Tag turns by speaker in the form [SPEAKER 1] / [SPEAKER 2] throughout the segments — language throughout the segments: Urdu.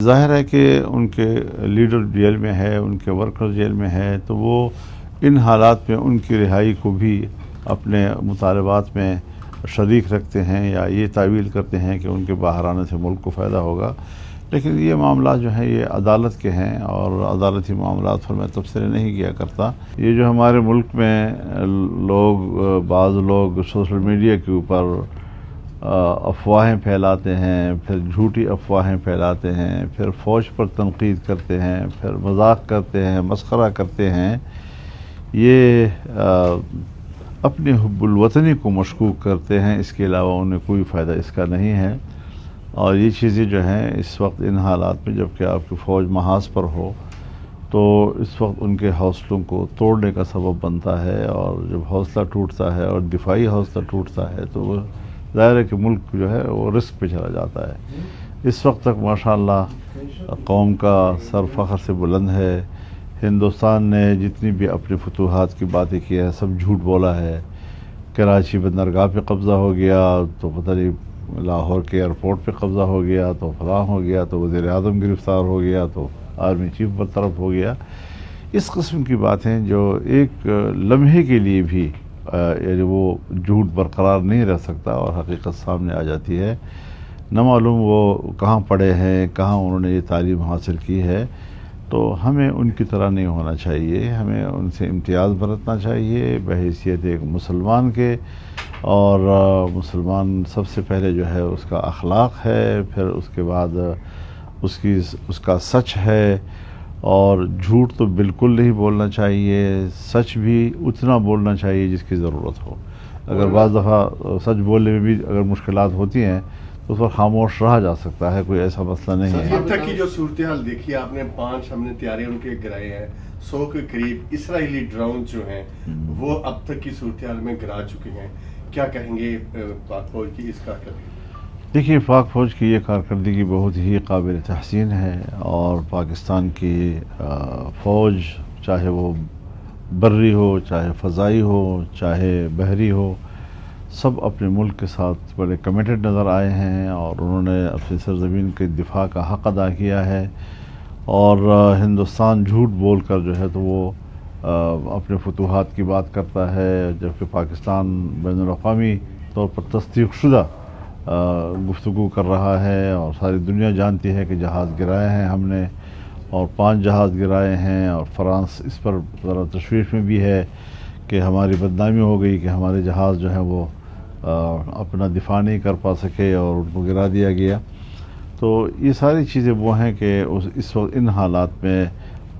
[SPEAKER 1] ظاہر ہے کہ ان کے لیڈر جیل میں ہے، ان کے ورکر جیل میں ہے، تو وہ ان حالات میں ان کی رہائی کو بھی اپنے مطالبات میں شریک رکھتے ہیں یا یہ تعویل کرتے ہیں کہ ان کے باہر آنے سے ملک کو فائدہ ہوگا۔ لیکن یہ معاملات جو ہیں یہ عدالت کے ہیں اور عدالتی معاملات پر میں تبصرے نہیں کیا کرتا۔ یہ جو ہمارے ملک میں بعض لوگ سوشل میڈیا کے اوپر افواہیں پھیلاتے ہیں، پھر جھوٹی افواہیں پھیلاتے ہیں، پھر فوج پر تنقید کرتے ہیں، پھر مذاق کرتے ہیں، مسخرہ کرتے ہیں، یہ اپنی حب الوطنی کو مشکوک کرتے ہیں، اس کے علاوہ انہیں کوئی فائدہ اس کا نہیں ہے۔ اور یہ چیزیں جو ہیں اس وقت ان حالات میں جب کہ آپ کی فوج محاذ پر ہو تو اس وقت ان کے حوصلوں کو توڑنے کا سبب بنتا ہے، اور جب حوصلہ ٹوٹتا ہے اور دفاعی حوصلہ ٹوٹتا ہے تو وہ ظاہر ہے کہ ملک جو ہے وہ رسک پہ چلا جاتا ہے۔ اس وقت تک ماشاءاللہ قوم کا سر فخر سے بلند ہے۔ ہندوستان نے جتنی بھی اپنے فتوحات کی باتیں کی ہیں سب جھوٹ بولا ہے۔ کراچی بندرگاہ پہ قبضہ ہو گیا تو پتہ نہیں، لاہور کے ایئرپورٹ پہ قبضہ ہو گیا تو فلاں ہو گیا، تو وزیر اعظم گرفتار ہو گیا تو آرمی چیف برطرف ہو گیا۔ اس قسم کی باتیں جو ایک لمحے کے لیے بھی یعنی وہ جھوٹ برقرار نہیں رہ سکتا اور حقیقت سامنے آ جاتی ہے، نہ معلوم وہ کہاں پڑھے ہیں، کہاں انہوں نے یہ تعلیم حاصل کی ہے۔ تو ہمیں ان کی طرح نہیں ہونا چاہیے، ہمیں ان سے امتیاز برتنا چاہیے بحیثیت ایک مسلمان کے، اور مسلمان سب سے پہلے جو ہے اس کا اخلاق ہے، پھر اس کے بعد اس کا سچ ہے، اور جھوٹ تو بالکل نہیں بولنا چاہیے، سچ بھی اتنا بولنا چاہیے جس کی ضرورت ہو۔ اگر بعض دفعہ سچ بولنے میں بھی اگر مشکلات ہوتی ہیں تو اس پر خاموش رہا جا سکتا ہے، کوئی ایسا مسئلہ نہیں ہے۔
[SPEAKER 2] اب تک کی جو صورتحال دیکھی آپ نے، 5 ہم نے طیارے ان کے گرائے ہیں، 100 کے قریب اسرائیلی ڈرون جو ہیں وہ اب تک کی صورتحال میں گرا چکے ہیں، کیا کہیں گے پاک فوج کی اس کارکردگی؟
[SPEAKER 1] دیکھیے، پاک فوج کی یہ کارکردگی بہت ہی قابل تحسین ہے، اور پاکستان کی فوج چاہے وہ بری ہو، چاہے فضائی ہو، چاہے بحری ہو، سب اپنے ملک کے ساتھ بڑے کمیٹڈ نظر آئے ہیں، اور انہوں نے اپنی سرزمین کے دفاع کا حق ادا کیا ہے۔ اور ہندوستان جھوٹ بول کر جو ہے تو وہ اپنے فتوحات کی بات کرتا ہے، جبکہ پاکستان بین الاقوامی طور پر تصدیق شدہ گفتگو کر رہا ہے، اور ساری دنیا جانتی ہے کہ جہاز گرائے ہیں ہم نے، اور 5 جہاز گرائے ہیں، اور فرانس اس پر ذرا تشویش میں بھی ہے کہ ہماری بدنامی ہو گئی کہ ہمارے جہاز جو ہیں وہ اپنا دفاع نہیں کر پا سکے اور ان کو گرا دیا گیا۔ تو یہ ساری چیزیں وہ ہیں کہ اس وقت ان حالات میں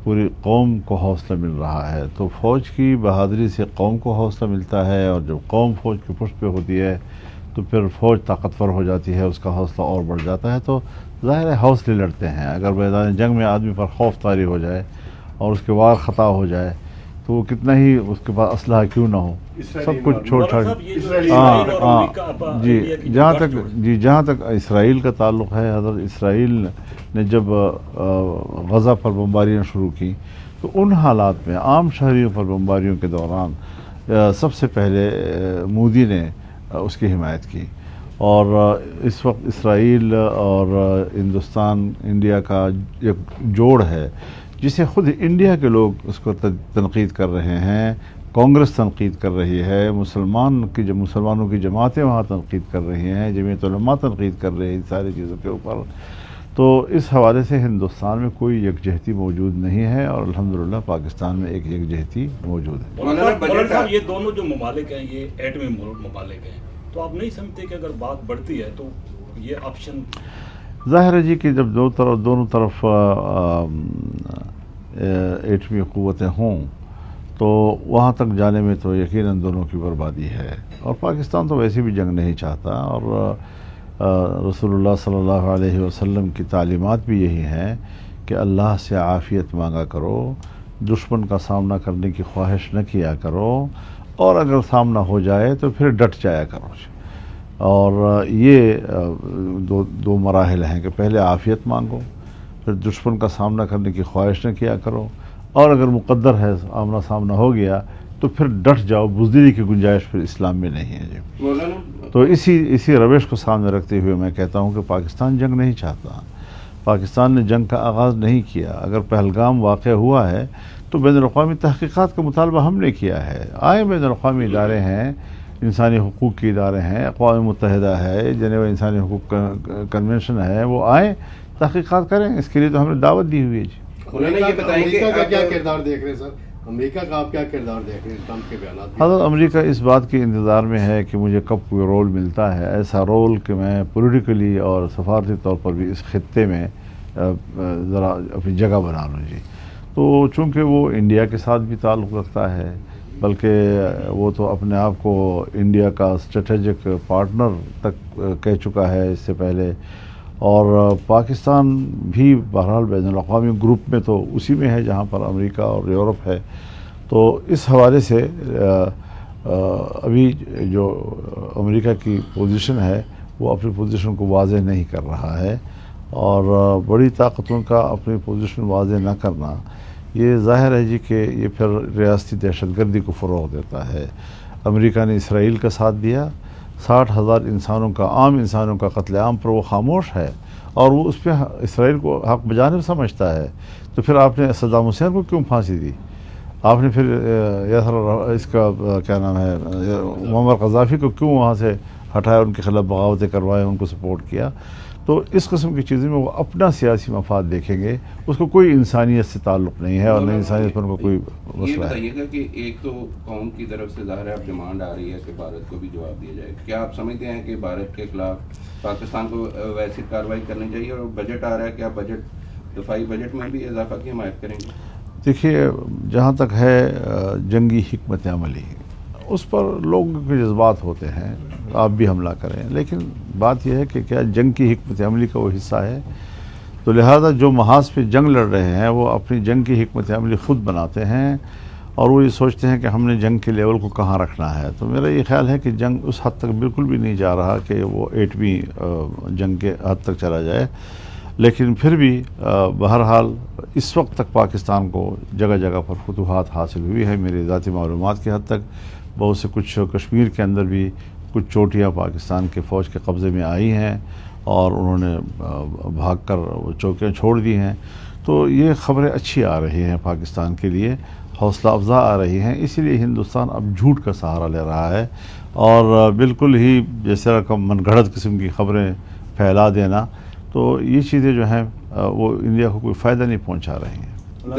[SPEAKER 1] پوری قوم کو حوصلہ مل رہا ہے، تو فوج کی بہادری سے قوم کو حوصلہ ملتا ہے، اور جب قوم فوج کی پشت پہ ہوتی ہے تو پھر فوج طاقتور ہو جاتی ہے، اس کا حوصلہ اور بڑھ جاتا ہے۔ تو ظاہر ہے حوصلے لڑتے ہیں، اگر میدان جنگ میں آدمی پر خوف طاری ہو جائے اور اس کے وار خطا ہو جائے تو وہ کتنا ہی اس کے پاس اسلحہ کیوں نہ ہو، سب کچھ چھوڑ چھاڑ جہاں تک اسرائیل کا تعلق ہے، حضرت اسرائیل نے جب غزہ پر بمباریاں شروع کی تو ان حالات میں عام شہریوں پر بمباریوں کے دوران سب سے پہلے مودی نے اس کی حمایت کی، اور اس وقت اسرائیل اور ہندوستان انڈیا کا ایک جوڑ ہے جسے خود انڈیا کے لوگ اس کو تنقید کر رہے ہیں، کانگریس تنقید کر رہی ہے، مسلمانوں کی جماعتیں وہاں تنقید کر رہی ہیں، جمعیت علماء تنقید کر رہی ہیں، ساری چیزوں کے اوپر۔ تو اس حوالے سے ہندوستان میں کوئی یکجہتی موجود نہیں ہے، اور الحمدللہ پاکستان میں ایک یکجہتی موجود ہے۔
[SPEAKER 3] مولانا صاحب، یہ دونوں جو ممالک ہیں یہ ایٹمی ممالک ہیں، تو آپ نہیں سمجھتے کہ اگر بات بڑھتی ہے تو یہ آپشن؟
[SPEAKER 1] ظاہر ہے جی کہ جب دونوں طرف ایٹمی قوتیں ہوں تو وہاں تک جانے میں تو یقیناً دونوں کی بربادی ہے، اور پاکستان تو ویسے بھی جنگ نہیں چاہتا، اور رسول اللہ صلی اللہ علیہ وسلم کی تعلیمات بھی یہی ہیں کہ اللہ سے عافیت مانگا کرو، دشمن کا سامنا کرنے کی خواہش نہ کیا کرو، اور اگر سامنا ہو جائے تو پھر ڈٹ جایا کرو۔ اور یہ دو مراحل ہیں کہ پہلے عافیت مانگو، پھر دشمن کا سامنا کرنے کی خواہش نہ کیا کرو، اور اگر مقدر ہے آمنا سامنا ہو گیا تو پھر ڈٹ جاؤ، بزدلی کی گنجائش پھر اسلام میں نہیں ہے جی۔ تو اسی روش کو سامنے رکھتے ہوئے میں کہتا ہوں کہ پاکستان جنگ نہیں چاہتا، پاکستان نے جنگ کا آغاز نہیں کیا. اگر پہلگام واقع ہوا ہے تو بین الاقوامی تحقیقات کا مطالبہ ہم نے کیا ہے. آئے بین الاقوامی ادارے ہیں, انسانی حقوق کے ادارے ہیں, اقوام متحدہ ہے, جنیوا انسانی حقوق کنونشن ہے, وہ آئیں تحقیقات کریں. اس کے لیے تو ہم نے دعوت دی ہوئی ہے. جی
[SPEAKER 4] انہوں نے یہ بتایا کہ
[SPEAKER 2] امریکہ کا کیا کردار دیکھ رہے ہیں سر؟ امریکہ کا آپ کیا کردار دیکھ رہے ہیں ٹرمپ کے بیانات؟
[SPEAKER 1] حضرت امریکہ اس بات کے انتظار میں ہے کہ مجھے کب کوئی رول ملتا ہے, ایسا رول کہ میں پولیٹیکلی اور سفارتی طور پر بھی اس خطے میں ذرا اپنی جگہ بنا لوں. جی تو چونکہ وہ انڈیا کے ساتھ بھی تعلق رکھتا ہے, بلکہ وہ تو اپنے آپ کو انڈیا کا اسٹریٹجک پارٹنر تک کہہ چکا ہے اس سے پہلے, اور پاکستان بھی بہرحال بین الاقوامی گروپ میں تو اسی میں ہے جہاں پر امریکہ اور یورپ ہے. تو اس حوالے سے ابھی جو امریکہ کی پوزیشن ہے وہ اپنی پوزیشن کو واضح نہیں کر رہا ہے, اور بڑی طاقتوں کا اپنی پوزیشن واضح نہ کرنا یہ ظاہر ہے جی کہ یہ پھر ریاستی دہشت گردی کو فروغ دیتا ہے. امریکہ نے اسرائیل کا ساتھ دیا, 60,000 انسانوں کا, عام انسانوں کا قتل عام پر وہ خاموش ہے, اور وہ اس پہ اسرائیل کو حق بجانب سمجھتا ہے. تو پھر آپ نے صدام حسین کو کیوں پھانسی دی؟ آپ نے پھر اس کا کیا نام ہے معمر قذافی کو کیوں وہاں سے ہٹایا, ان کے خلاف بغاوتیں کروائے, ان کو سپورٹ کیا؟ تو اس قسم کی چیزیں میں وہ اپنا سیاسی مفاد دیکھیں گے, اس کو کوئی انسانیت سے تعلق نہیں ہے, اور نہ انسانیت پر ان کو کوئی
[SPEAKER 4] یہ
[SPEAKER 1] مسئلہ ہے.
[SPEAKER 4] بتائیے گا کہ ایک تو قوم کی طرف سے ظاہر ہے اب ڈیمانڈ آ رہی ہے کہ بھارت کو بھی جواب دیا جائے. کیا آپ سمجھتے ہیں کہ بھارت کے خلاف پاکستان کو ویسی کارروائی کرنی چاہیے؟ اور بجٹ آ رہا ہے, کیا بجٹ دفاعی بجٹ میں بھی اضافہ کی حمایت کریں گے؟
[SPEAKER 1] دیکھیے, جہاں تک ہے جنگی حکمت عملی, اس پر لوگوں کے جذبات ہوتے ہیں, آپ بھی حملہ کریں, لیکن بات یہ ہے کہ کیا جنگ کی حکمت عملی کا وہ حصہ ہے؟ تو لہذا جو محاذ پہ جنگ لڑ رہے ہیں وہ اپنی جنگ کی حکمت عملی خود بناتے ہیں, اور وہ یہ سوچتے ہیں کہ ہم نے جنگ کے لیول کو کہاں رکھنا ہے. تو میرا یہ خیال ہے کہ جنگ اس حد تک بالکل بھی نہیں جا رہا کہ وہ ایٹمی جنگ کے حد تک چلا جائے, لیکن پھر بھی بہرحال اس وقت تک پاکستان کو جگہ جگہ پر فتوحات حاصل ہوئی ہے. میری ذاتی معلومات کے حد تک بہت سے کچھ کشمیر کے اندر بھی کچھ چوٹیاں پاکستان کے فوج کے قبضے میں آئی ہیں, اور انہوں نے بھاگ کر وہ چوکیاں چھوڑ دی ہیں. تو یہ خبریں اچھی آ رہی ہیں پاکستان کے لیے, حوصلہ افزا آ رہی ہیں. اسی لیے ہندوستان اب جھوٹ کا سہارا لے رہا ہے, اور بالکل ہی جیسے رقم من گھڑت قسم کی خبریں پھیلا دینا, تو یہ چیزیں جو ہیں وہ انڈیا کو کوئی فائدہ نہیں پہنچا رہی ہیں.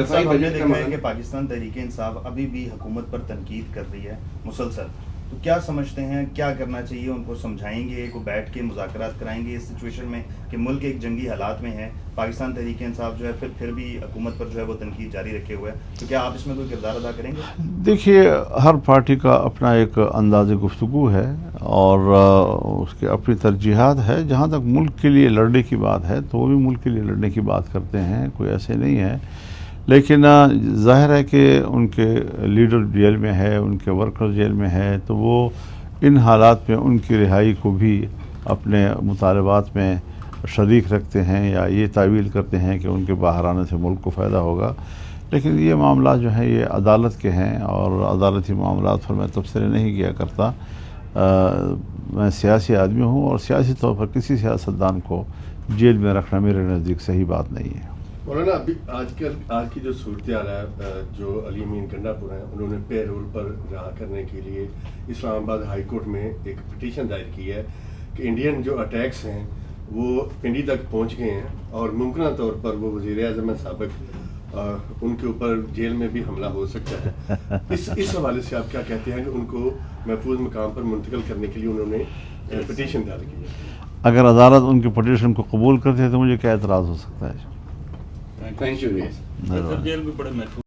[SPEAKER 5] صاحب ہم نے دیکھا ہے کہ پاکستان تحریک انصاف ابھی بھی حکومت پر تنقید کر رہی ہے مسلسل, تو کیا سمجھتے ہیں کیا کرنا چاہیے؟ ان کو سمجھائیں گے, کو بیٹھ کے مذاکرات کرائیں گے اس سچویشن میں کہ ملک ایک جنگی حالات میں ہے, پاکستان تحریک انصاف جو ہے پھر بھی حکومت پر جو ہے وہ تنقید جاری رکھے ہوئے ہے, تو کیا آپ اس میں کوئی کردار ادا کریں گے؟
[SPEAKER 1] دیکھیے, ہر پارٹی کا اپنا ایک انداز گفتگو ہے, اور اس کے اپنی ترجیحات ہے. جہاں تک ملک کے لیے لڑنے کی بات ہے تو وہ بھی ملک کے لیے لڑنے کی بات کرتے ہیں, کوئی ایسے نہیں ہے. لیکن ظاہر ہے کہ ان کے لیڈر جیل میں ہے, ان کے ورکر جیل میں ہے, تو وہ ان حالات میں ان کی رہائی کو بھی اپنے مطالبات میں شریک رکھتے ہیں, یا یہ تعویل کرتے ہیں کہ ان کے باہر آنے سے ملک کو فائدہ ہوگا. لیکن یہ معاملات جو ہیں یہ عدالت کے ہیں, اور عدالتی معاملات پر میں تبصرے نہیں کیا کرتا. میں سیاسی آدمی ہوں, اور سیاسی طور پر کسی سیاستدان کو جیل میں رکھنا میرے نزدیک صحیح بات نہیں ہے.
[SPEAKER 2] مولانا, ابھی آج کی جو صورتحال ہے, جو علی امین گنڈا پور ہیں, انہوں نے پے رول پر رہا کرنے کے لیے اسلام آباد ہائی کورٹ میں ایک پٹیشن دائر کی ہے کہ انڈین جو اٹیکس ہیں وہ پنڈی تک پہنچ گئے ہیں, اور ممکنہ طور پر وہ وزیر اعظم سابق ان کے اوپر جیل میں بھی حملہ ہو سکتا ہے. اس حوالے سے آپ کیا کہتے ہیں کہ ان کو محفوظ مقام پر منتقل کرنے کے لیے انہوں نے پٹیشن دائر کی ہے؟
[SPEAKER 1] اگر عدالت ان کی پٹیشن کو قبول کرتی ہے تو مجھے کیا اعتراض ہو سکتا ہے؟
[SPEAKER 4] Thank you.
[SPEAKER 3] جیل میں بڑے محفوظ